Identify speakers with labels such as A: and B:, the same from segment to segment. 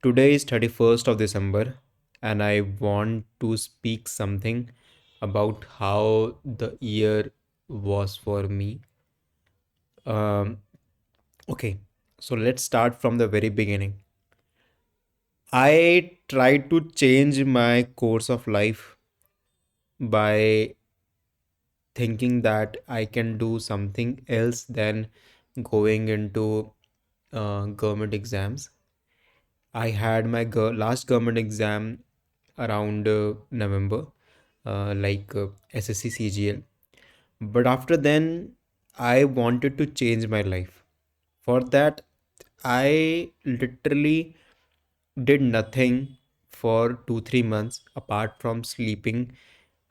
A: Today is 31st of December, and I want to speak something about how the year was for me. Um, okay, so let's start from the very beginning. I tried to change my course of life by thinking that I can do something else than going into government exams. I had my last government exam around November, SSC CGL. But after then, I wanted to change my life. For that, I literally did nothing for 2 3 months apart from sleeping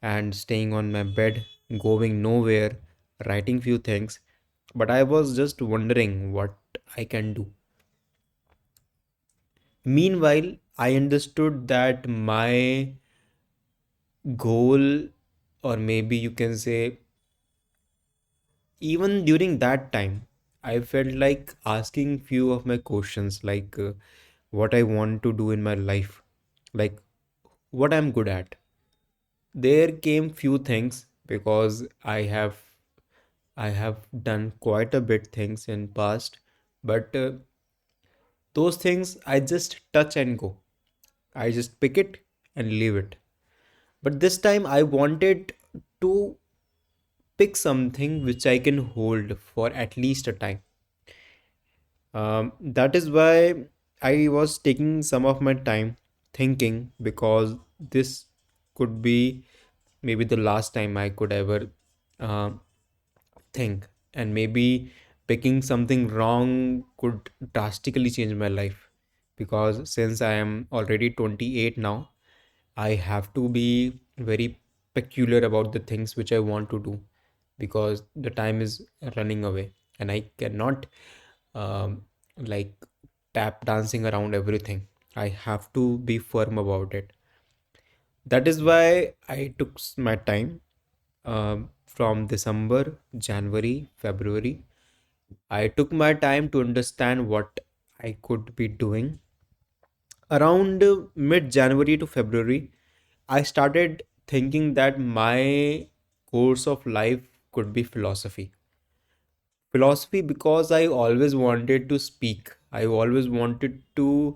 A: and staying on my bed, going nowhere, writing few things. But I was just wondering what I can do. Meanwhile, I understood that my goal, or maybe you can say, even during that time, I felt like asking few of my questions, what I want to do in my life, like what I'm good at. There came few things because I have done quite a bit things in past, but those things I just touch and go. I just pick it and leave it. But this time I wanted to pick something which I can hold for at least a time. That is why I was taking some of my time thinking, because this could be maybe the last time I could ever uh, think, and maybe picking something wrong could drastically change my life. Because since I am already 28 now, I have to be very peculiar about the things which I want to do, because the time is running away and I cannot like tap dancing around everything. I have to be firm about it. That is why I took my time from December, January, February. I took my time to understand what I could be doing. Around mid January to February, I started thinking that my course of life could be philosophy. Philosophy, because I always wanted to speak, I always wanted to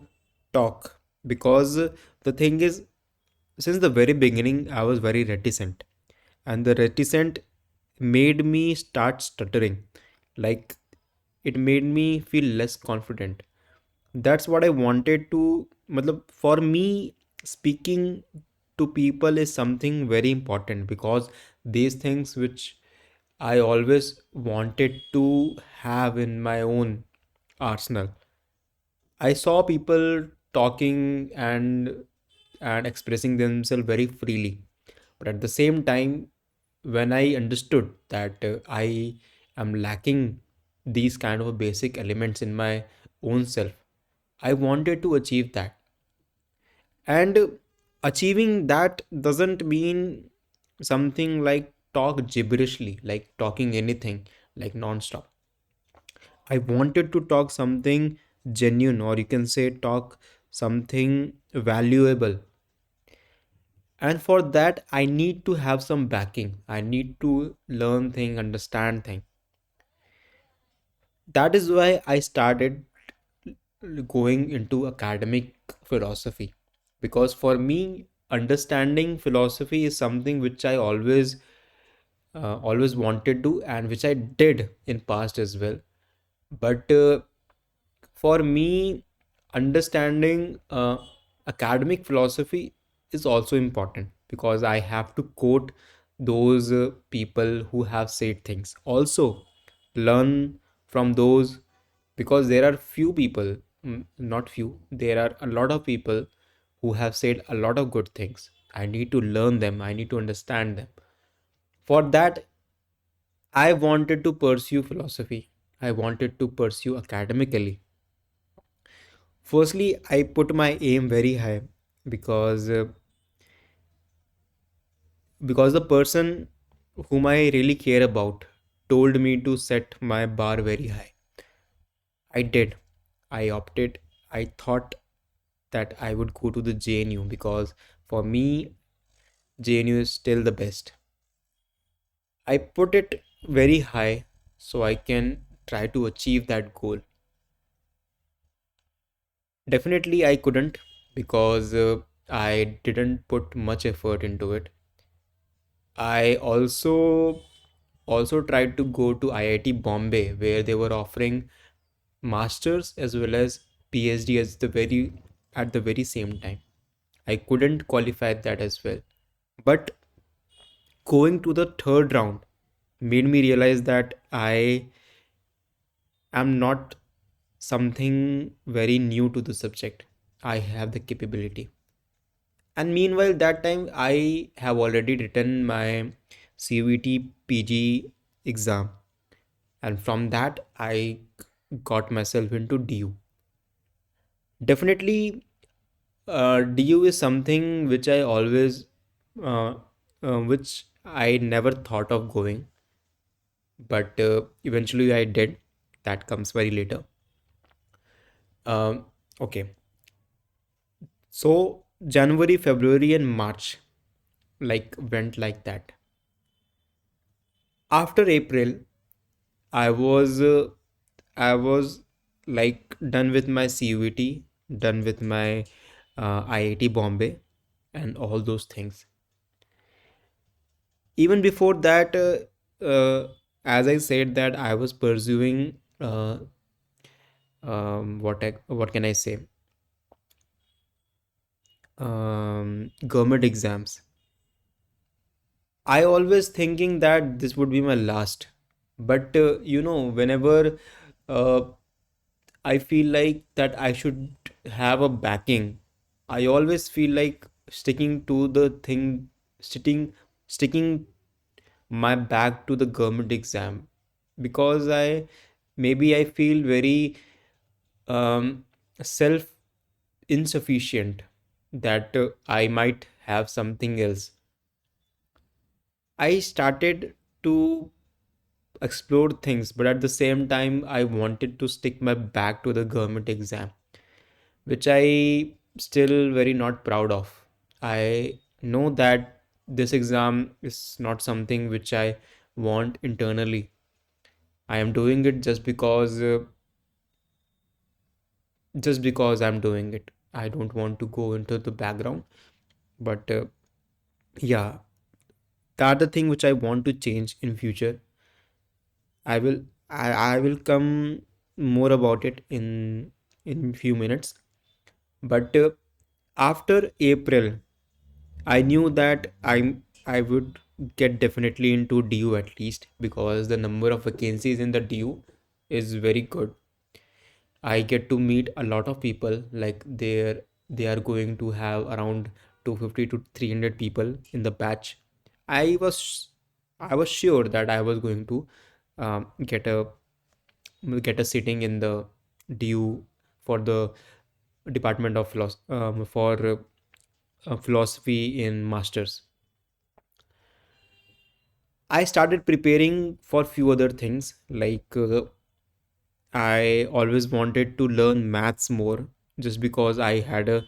A: talk. Because the thing is, since the very beginning, I was very reticent, and the reticent made me start stuttering. Like, it made me feel less confident. That's what I wanted to. Matlab, for me, speaking to people is something very important, because these things which I always wanted to have in my own arsenal. I saw people talking and expressing themselves very freely. But at the same time, when I understood that I am lacking these kind of basic elements in my own self, I wanted to achieve that. And achieving that doesn't mean something like talk gibberishly, like talking anything, like non-stop. I wanted to talk something genuine, or you can say talk something valuable. And for that, I need to have some backing. I need to learn thing, understand thing. That is why I started going into academic philosophy. Because for me, understanding philosophy is something which I always wanted to, and which I did in past as well. But for me, understanding academic philosophy is also important, because I have to quote those people who have said things. Also, learn from those, because there are few people, not few, there are a lot of people who have said a lot of good things. I need to learn them, I need to understand them. For that, I wanted to pursue philosophy. I wanted to pursue academically. Firstly, I put my aim very high, because the person whom I really care about told me to set my bar very high. I did. I opted. I thought that I would go to the JNU because for me, JNU is still the best. I put it very high so I can try to achieve that goal. Definitely, I couldn't because I didn't put much effort into it. I also tried to go to IIT Bombay where they were offering masters as well as PhD at the very same time. I couldn't qualify that as well. But going to the third round made me realize that I am not something very new to the subject. I have the capability. And meanwhile, that time I have already written my CUET PG exam. And from that, I got myself into DU. Definitely, DU is something which I always, uh, which I never thought of going, but eventually I did. That comes very later. Um, okay, so January, February, and March like went like that. After April, I was uh, I was like done with my CUET, done with my IIT Bombay, and all those things. Even before that, as I said that I was pursuing what can I say, government exams. I always thinking that this would be my last, but whenever uh, I feel like that I should have a backing. I always feel like sticking to the thing, sticking my back to the government exam because I feel very self insufficient that I might have something else. I started to explore things, but at the same time, I wanted to stick my back to the government exam, which I still very not proud of. I know that this exam is not something which I want internally. I am doing it just because I'm doing it. I don't want to go into the background, but yeah, the other thing which I want to change in future, I will I will come more about it in few minutes. But after April, I knew that I would get definitely into DU at least because the number of vacancies in the DU is very good. I get to meet a lot of people like they are going to have around 250 to 300 people in the batch. I was I was sure that I was going to um, get a get a sitting in the DU for the Department of Philosophy in masters. I started preparing for few other things like I always wanted to learn maths more just because I had a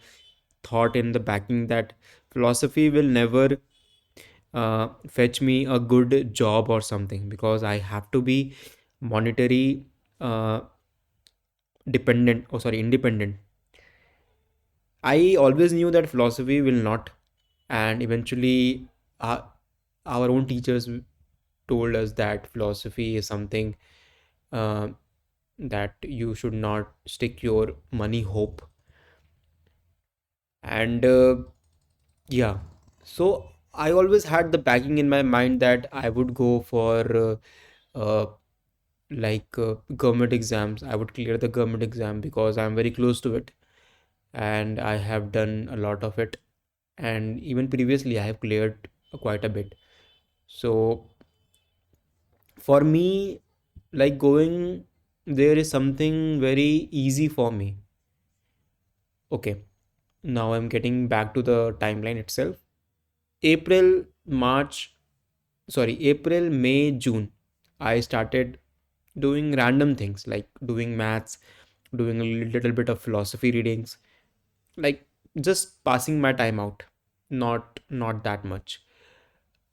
A: thought in the backing that philosophy will never fetch me a good job or something because I have to be monetary uh, independent. I always knew that philosophy will not, and eventually, uh, our own teachers told us that philosophy is something uh, that you should not stick your money hope. And yeah, so I always had the backing in my mind that I would go for government exams. I would clear the government exam because I'm very close to it and I have done a lot of it. And even previously, I have cleared quite a bit. So for me, like going there is something very easy for me. Okay, now I'm getting back to the timeline itself. April, March, April, May, June, I started doing random things like doing maths, doing a little bit of philosophy readings. like just passing my time out, not that much.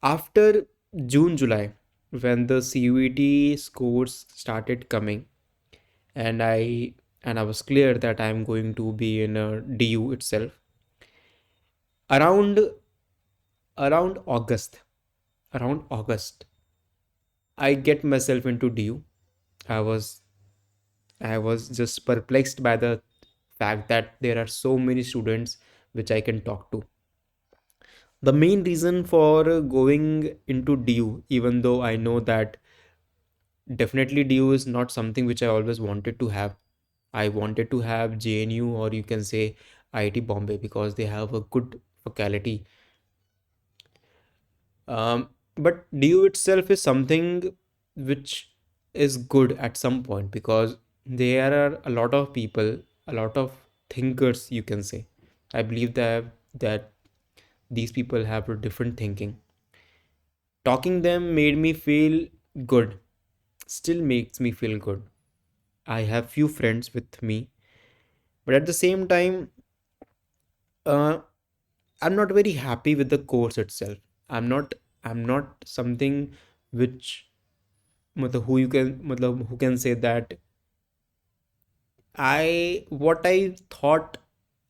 A: After June, July, when the CUET scores started coming, and I was clear that I'm going to be in a DU itself. Around around August, around August, I get myself into DU. I was I was just perplexed by the fact that there are so many students which I can talk to. The main reason for going into DU, even though I know that definitely DU is not something which I always wanted to have. I wanted to have JNU, or you can say IIT Bombay, because they have a good faculty. But DU itself is something which is good at some point, because there are a lot of people, a lot of thinkers, you can say. I believe that these people have a different thinking. Talking them made me feel good, still makes me feel good. I have few friends with me, but at the same time, uh, I'm not very happy with the course itself. I'm not something which who can say that what I thought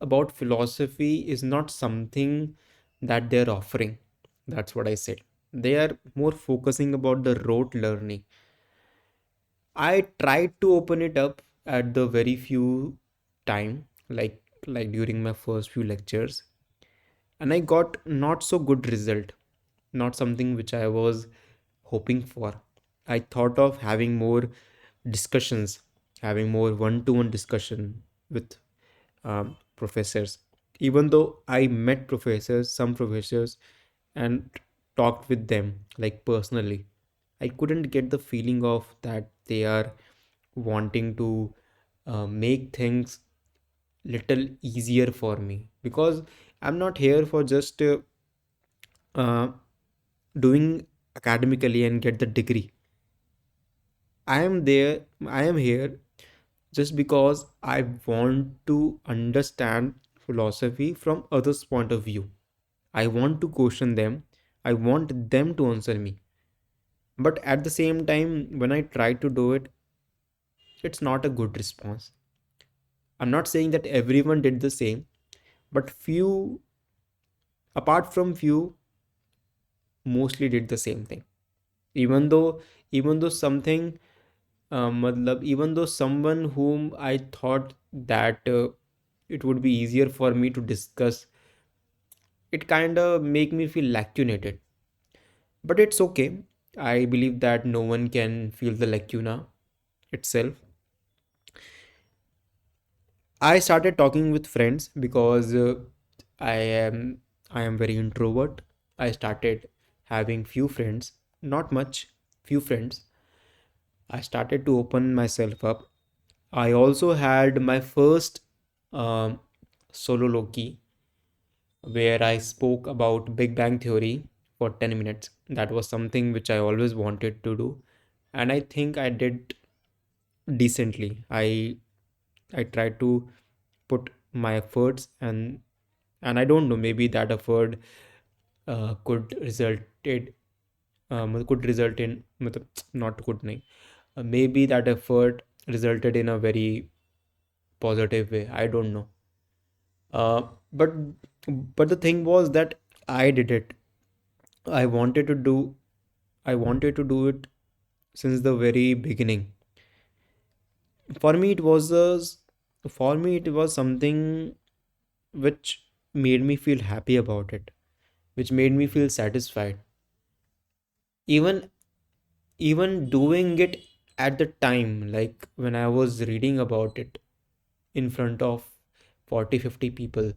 A: about philosophy is not something that they're offering. That's what I said. They are more focusing about the rote learning. I tried to open it up at the very few time, like during my first few lectures, and I got not so good result, not something which I was hoping for. I thought of having more discussions, having more one-to-one discussion with professors. Even though I met professors, some professors, and talked with them like personally, I couldn't get the feeling of that they are wanting to make things little easier for me, because I'm not here for just uh, doing academically and get the degree. I am here just because I want to understand philosophy from others' point of view. I want to question them. I want them to answer me. But at the same time, when I try to do it, it's not a good response. I'm not saying that everyone did the same, but few, apart from few, mostly did the same thing. Even though, even though something, even though someone whom I thought that it would be easier for me to discuss, it kind of make me feel lacunated. But it's okay. I believe that no one can feel the lacuna itself. I started talking with friends because I am I am very introvert. I started having few friends, not much, few friends. I started to open myself up. I also had my first um, solo loki where I spoke about Big Bang Theory for 10 minutes. That was something which I always wanted to do, and I think I did decently. I tried to put my efforts, and I don't know, maybe that effort could result in not good nahi. Maybe that effort resulted in a very positive way. I don't know. Uh, but but the thing was that I did it. I wanted to do I wanted to do it since the very beginning. For me, for me it was something which made me feel happy about it, which made me feel satisfied. Even even doing it at the time, like when I was reading about it in front of 40, 50 people,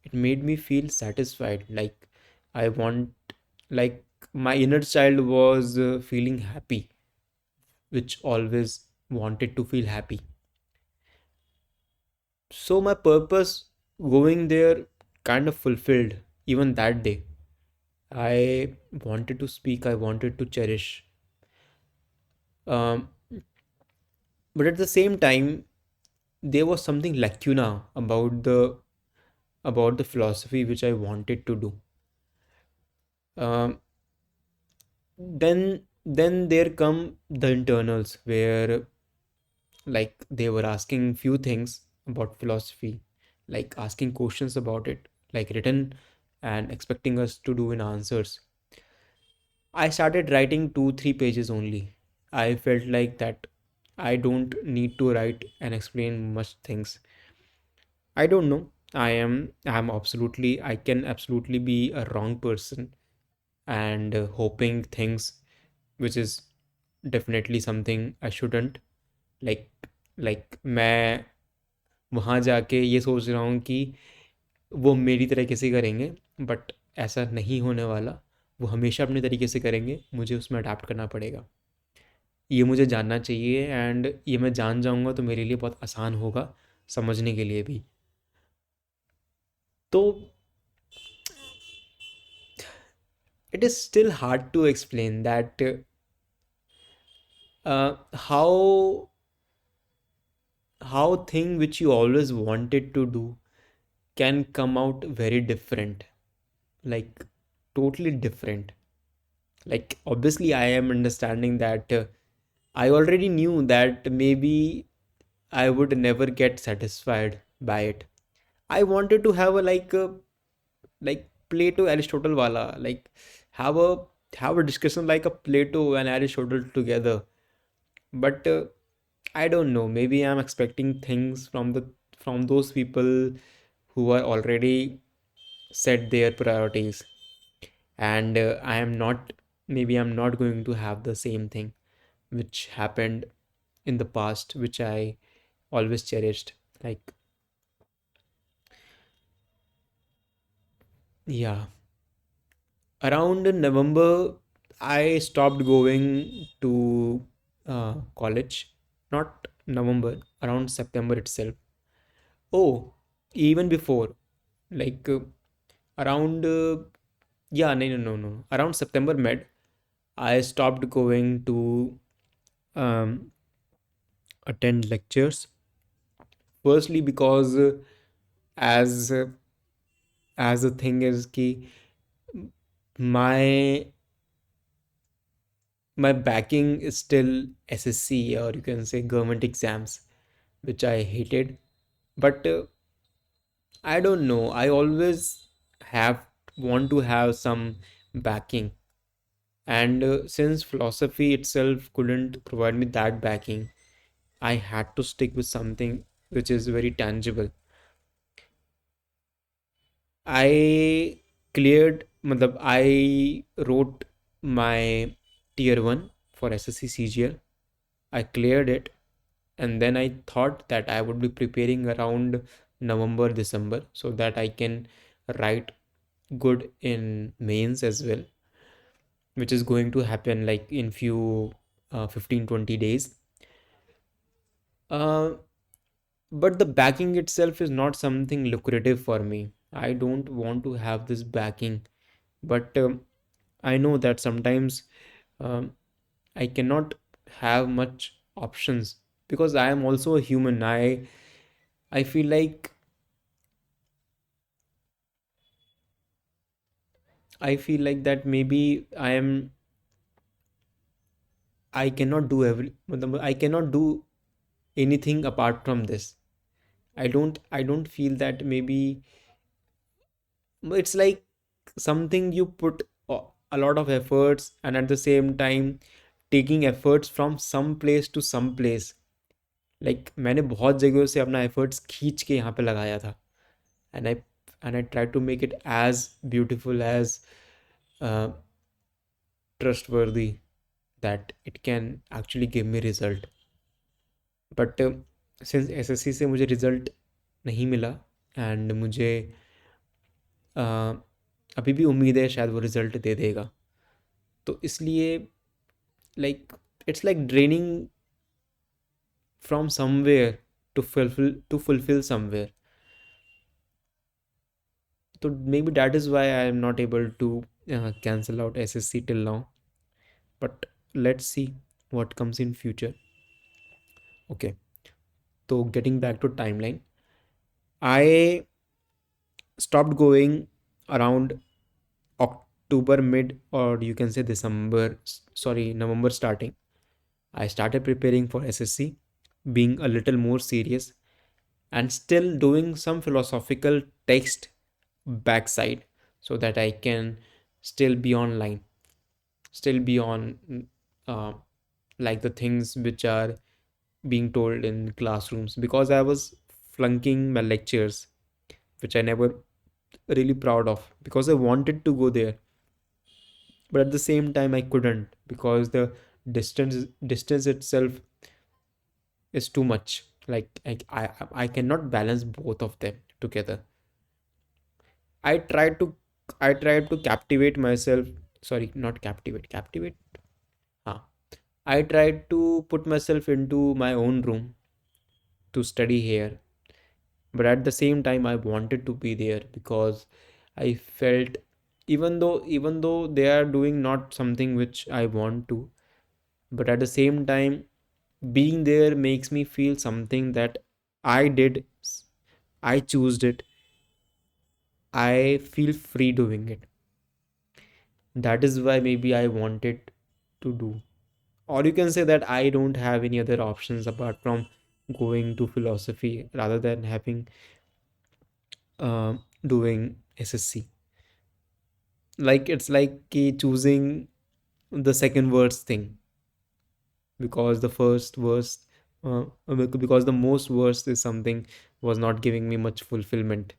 A: it made me feel satisfied. Like I want, like my inner child was feeling happy, which always wanted to feel happy. So my purpose going there kind of fulfilled even that day. I wanted to speak, I wanted to cherish. Um, but at the same time, there was something lacuna about the about the philosophy which I wanted to do. Um, then there come the internals where like they were asking few things about philosophy, like asking questions about it, like written and expecting us to do in answers. I started writing 2 3 pages only. I felt like that I don't need to write and explain much things. I don't know. I'm absolutely, I can absolutely be a wrong person and hoping things which is definitely something I shouldn't. Like मैं वहाँ जाके ये सोच रहा हूँ कि वो मेरी तरीके से करेंगे, बट ऐसा नहीं होने वाला। वो हमेशा अपने तरीके से करेंगे, मुझे उसमें अडैप्ट करना पड़ेगा। ये मुझे जानना चाहिए एंड ये मैं जान जाऊँगा तो मेरे लिए बहुत आसान होगा समझने के लिए भी। तो it is still hard to explain that how thing which you always wanted to do can come out very different, like totally different. Like obviously I am understanding that I already knew that maybe I would never get satisfied by it. I wanted to have a like Plato Aristotle wala, like have a discussion like a Plato and Aristotle together. But I don't know, maybe I'm expecting things from the from those people who are already set their priorities, and I am not, maybe I'm not going to have the same thing which happened in the past, which I always cherished. Like, yeah, around November, I stopped going to college. Not November, around September itself. Oh, even before, like around, yeah, no, no, no, no, around September mid, I stopped going to um, attend lectures. Firstly, because as as the thing is ki my backing is still SSC, or you can say government exams, which I hated. But I don't know. I always have want to have some backing, and since philosophy itself couldn't provide me that backing, I had to stick with something which is very tangible. I cleared, matlab, I wrote my tier 1 for SSC CGL. I cleared it, and then I thought that I would be preparing around November, December so that I can write good in mains as well, which is going to happen like in few 15 20 days. Uh, but the backing itself is not something lucrative for me. I don't want to have this backing, but I know that sometimes um, I cannot have much options because I am also a human. I feel like that maybe I cannot do matlab, I cannot do anything apart from this. I don't feel that maybe it's like something you put a lot of efforts, and at the same time taking efforts from some place to some place. Like मैंने बहुत जगहों से अपना efforts खींच के यहाँ पे लगाया था, and I tried to make it as beautiful, as uh, trustworthy, that it can actually give me result. But since SSC से मुझे result नहीं मिला, and मुझे uh, अभी भी उम्मीद है शायद वो रिजल्ट दे देगा, तो इसलिए like it's like draining from somewhere to fulfill somewhere. So maybe that is why I am not able to cancel out SSC till now. But let's see what comes in future. Okay, so getting back to timeline, I stopped going around October mid, or you can say December, sorry, November starting. I started preparing for SSC, being a little more serious and still doing some philosophical text backside so that I can still be online, still be on uh, like the things which are being told in classrooms, because I was flunking my lectures, which I never really proud of because I wanted to go there, but at the same time I couldn't because the distance itself is too much. Like I cannot balance both of them together. I tried to I tried to captivate myself. Sorry, not captivate. Captivate. Huh. I tried to put myself into my own room to study here, but at the same time I wanted to be there because I felt, even though they are doing not something which I want to, but at the same time being there makes me feel something that I did, I choose it, I feel free doing it. That is why maybe I wanted to do. Or you can say that I don't have any other options apart from going to philosophy rather than having doing SSC. Like it's like choosing the second worst thing because the first worst because the most worst is something was not giving me much fulfillment.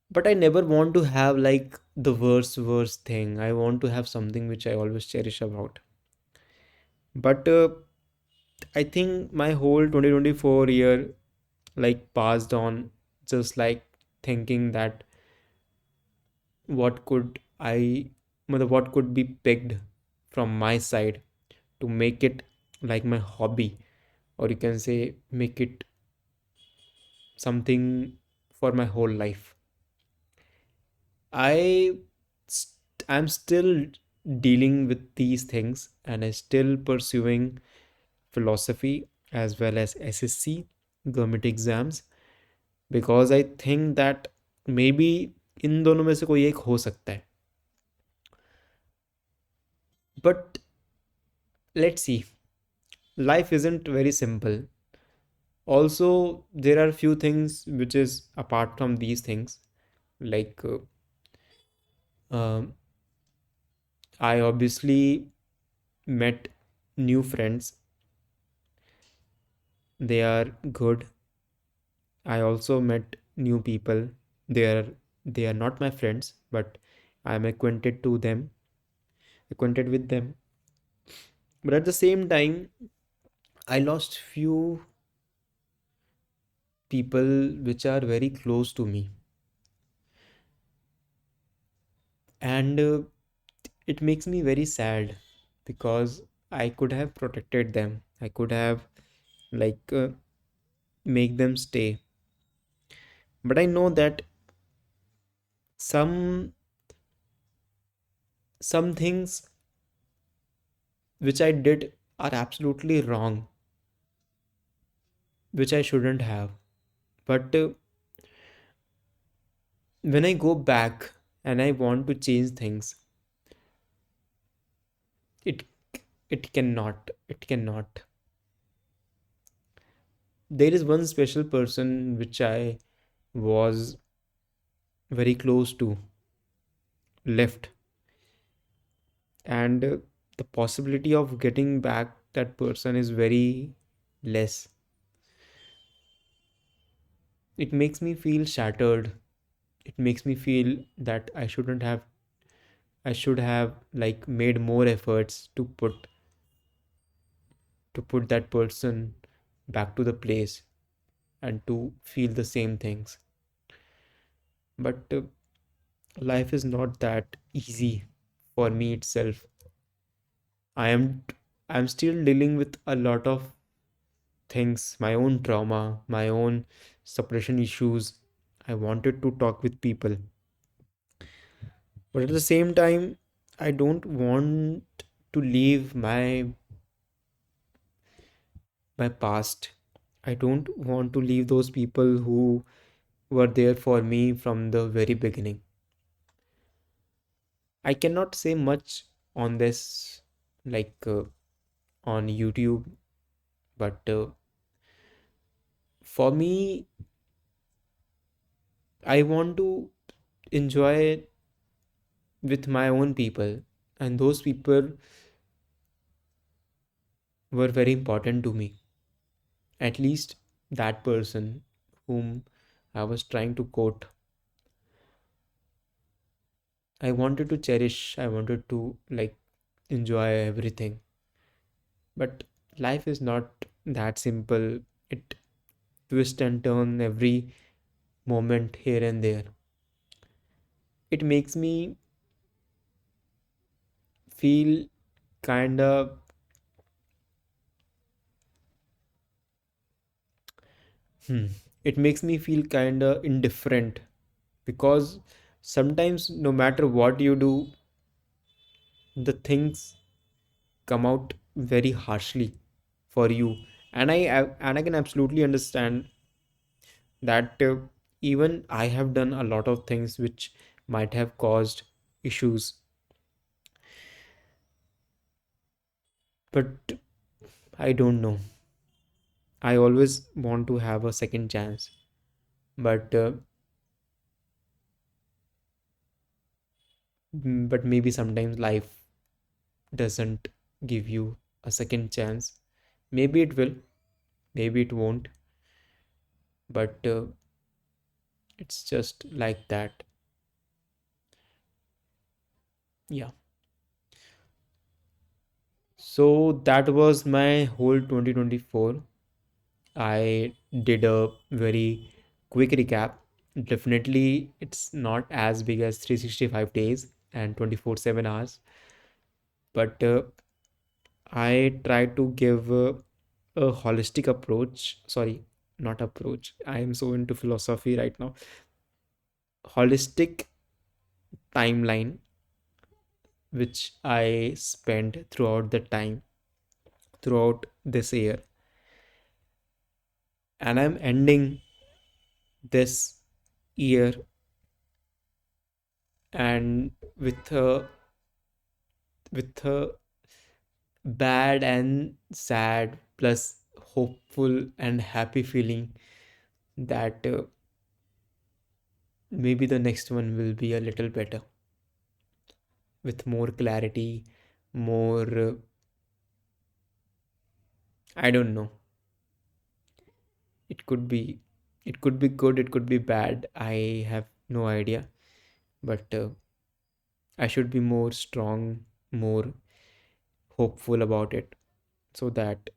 A: But I never want to have like the worst thing. I want to have something which I always cherish about. But I think my whole 2024 year like passed on just like thinking that what could I what could be picked from my side to make it like my hobby, or you can say make it something for my whole life. I I'm still dealing with these things and I still pursuing philosophy as well as SSC government exams because I think that maybe इन दोनों में से कोई एक हो सकता है. But let's see, life isn't very simple. Also there are few things which is apart from these things, like um, I obviously met new friends. They are good. I also met new people. They are not my friends, but I am acquainted with them. But at the same time, I lost few people which are very close to me, and it makes me very sad because I could have protected them. I could have like make them stay. But I know that some some things which I did are absolutely wrong, which I shouldn't have. But when I go back and I want to change things, it it cannot. There is one special person which I was very close to left, and the possibility of getting back that person is very less. It makes me feel shattered. It makes me feel that I should have like made more efforts to put that person back to the place and to feel the same things. But life is not that easy for me itself. I am still dealing with a lot of things, my own trauma, my own suppression issues. I wanted to talk with people, but at the same time I don't want to leave my past. I don't want to leave those people who were there for me from the very beginning. I cannot say much on this, like on YouTube, but for me, I want to enjoy with my own people, and those people were very important to me. At least that person whom I was trying to quote, I wanted to cherish, I wanted to like enjoy everything. But life is not that simple. It twists and turn every moment here and there. It makes me feel kind of, hmm, it makes me feel kind of indifferent, because sometimes no matter what you do, the things come out very harshly for you. And I can absolutely understand that even I have done a lot of things which might have caused issues, but I don't know. I always want to have a second chance, but but maybe sometimes life doesn't give you a second chance. Maybe it will, maybe it won't, but it's just like that. Yeah. So that was my whole 2024. I did a very quick recap. Definitely, it's not as big as 365 days and 24/7 hours, but I try to give a holistic approach. Sorry, not approach. I am so into philosophy right now. Holistic timeline which I spent throughout the time, throughout this year. And I'm ending this year and with a bad and sad plus hopeful and happy feeling that maybe the next one will be a little better, with more clarity, more I don't know. It could be, it could be good, it could be bad. I have no idea, but I should be more strong, more hopeful about it, so that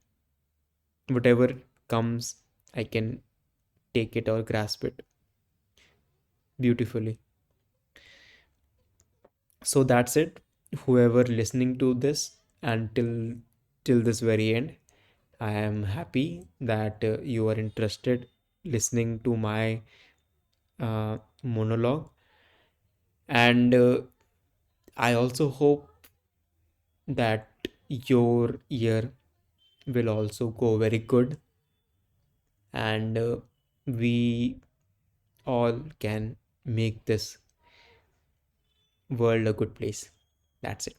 A: whatever comes, I can take it or grasp it beautifully. So that's it. Whoever listening to this until till this very end, I am happy that you are interested listening to my monologue, and I also hope that your year will also go very good, and we all can make this world a good place. That's it.